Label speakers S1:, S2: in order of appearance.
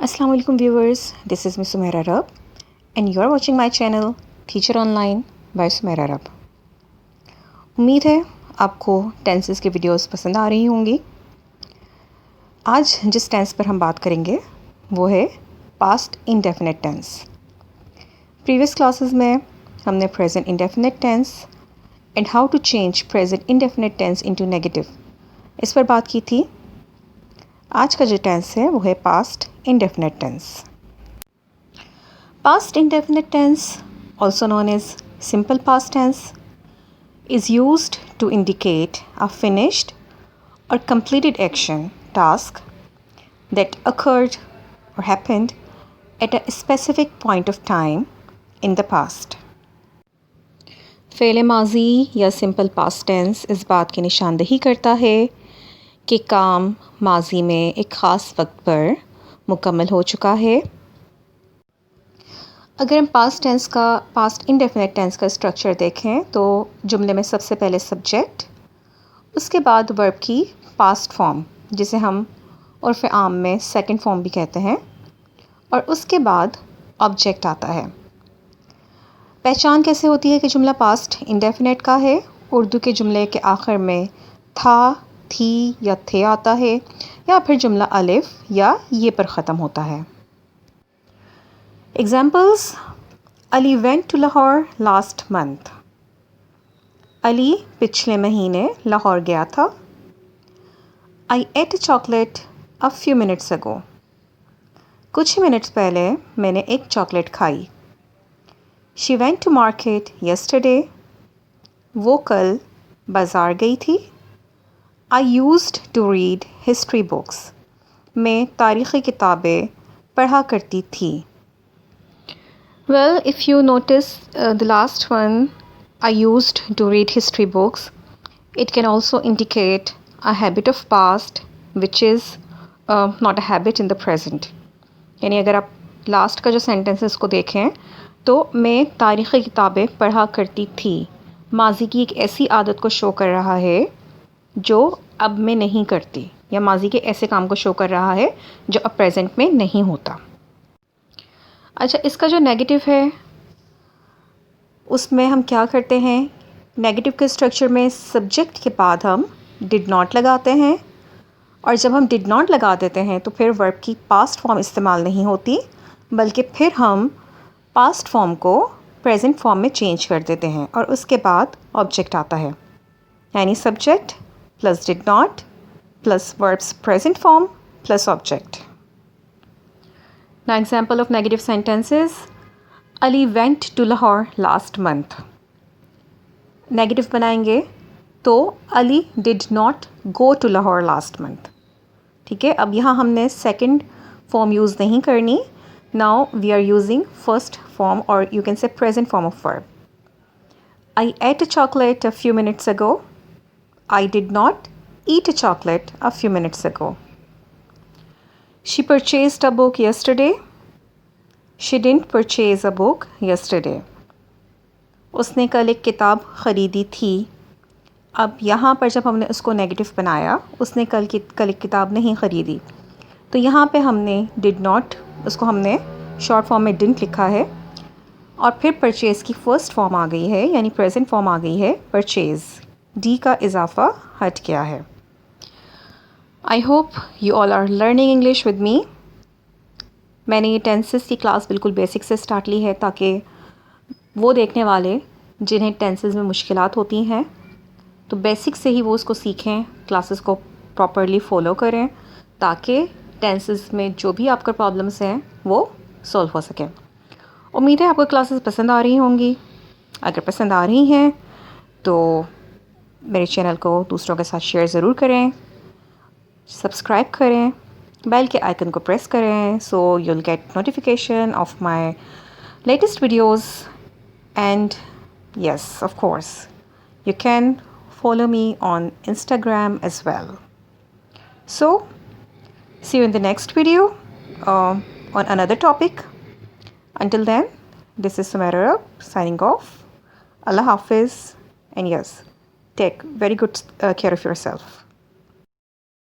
S1: Assalamu alaikum viewers, this is Miss Sumaira Arab and you are watching my channel Teacher Online by Sumaira Arab। उम्मीद है आपको tenses की videos पसंद आ रही होंगी। आज जिस टेंस पर हम बात करेंगे वो है past indefinite tense. Previous classes में हमने present indefinite tense and how to change present indefinite tense into negative इस पर बात की थी। आज का जो टेंस है वो है past indefinite tense. Past indefinite tense, also known as simple past tense, is used to indicate a finished or completed action, task that occurred or happened at a specific point of time in the past. फ़ेल माज़ी या simple past tense इस बात की निशानदही करता है कि काम माज़ी में एक ख़ास वक्त पर मुकम्मल हो चुका है। अगर हम पास्ट इंडेफिनिट टेंस का स्ट्रक्चर देखें तो जुमले में सबसे पहले सब्जेक्ट, उसके बाद वर्ब की पास्ट फॉर्म जिसे हम उर्फ़ आम में सेकंड फॉर्म भी कहते हैं, और उसके बाद ऑब्जेक्ट आता है। पहचान कैसे होती है कि जुमला पास्ट इंडेफिनिट का है? उर्दू के जुमले के आखिर में था, थी या थे आता है, या फिर जुमला अलिफ या ये पर ख़त्म होता है। Examples: Ali went to Lahore last month. Ali पिछले महीने लाहौर गया था। I ate chocolate a few minutes ago. कुछ ही मिनट्स पहले मैंने एक चॉकलेट खाई। She went to market yesterday. वो कल बाज़ार गई थी। I used to read history books. मैं तारीख़ी किताबें पढ़ा करती थी। Well, if you notice the last one, I used to read history books, it can also indicate a habit of past which is not a habit in the present. यानी अगर आप last का जो सेंटेंस है उसको देखें तो मैं तारीख़ी किताबें पढ़ा करती थी, माज़ी की एक ऐसी आदत को शो कर रहा है जो अब मैं नहीं करती, या माज़ी के ऐसे काम को शो कर रहा है जो अब प्रेजेंट में नहीं होता। अच्छा, इसका जो नेगेटिव है उसमें हम क्या करते हैं? नेगेटिव के स्ट्रक्चर में सब्जेक्ट के बाद हम डिड नॉट लगाते हैं, और जब हम डिड नॉट लगा देते हैं तो फिर वर्ब की पास्ट फॉर्म इस्तेमाल नहीं होती, बल्कि फिर हम पास्ट फॉर्म को प्रेजेंट फॉर्म में चेंज कर देते हैं और उसके बाद ऑब्जेक्ट आता है। यानी subject plus did not plus verb's present form plus object. Now example of negative sentences: Ali went to Lahore last month. Negative बनाएंगे तो Ali did not go to Lahore last month. ठीक है, अब यहाँ हमने सेकंड फॉर्म यूज़ नहीं करनी। Now we are using first form, और you can say present form of verb. I ate a chocolate a few minutes ago. I did not eat a chocolate a few minutes ago. She purchased a book yesterday. She didn't purchase a book yesterday. उसने कल एक किताब ख़रीदी थी। अब यहाँ पर जब हमने उसको नेगेटिव बनाया, उसने कल एक किताब नहीं ख़रीदी, तो यहाँ पे हमने did not, उसको हमने शॉर्ट फॉर्म में didn't लिखा है, और फिर परचेज़ की फ़र्स्ट फॉर्म आ गई है, यानी प्रेजेंट फॉर्म आ गई है परचेज़। डी का इजाफ़ा हट गया है। I hope you all are learning English with me. मैंने ये टेंसेस की क्लास बिल्कुल बेसिक से स्टार्ट ली है ताकि वो देखने वाले जिन्हें टेंसेस में मुश्किलात होती हैं तो बेसिक से ही वो उसको सीखें, क्लासेस को प्रॉपरली फ़ॉलो करें ताकि टेंसेस में जो भी आपका प्रॉब्लम्स हैं वो सॉल्व हो सकें। उम्मीद है आपको क्लासेस पसंद आ रही होंगी। अगर पसंद आ रही हैं तो मेरे चैनल को दूसरों के साथ शेयर ज़रूर करें, सब्सक्राइब करें, बेल के आइकन को प्रेस करें सो you'll get notification of my latest videos. And yes, of course, you can follow me on Instagram as well. So see you in the next video on another topic. Until then, this is Sumaira Arab signing off. Allah Hafiz, and yes, take very good care of yourself.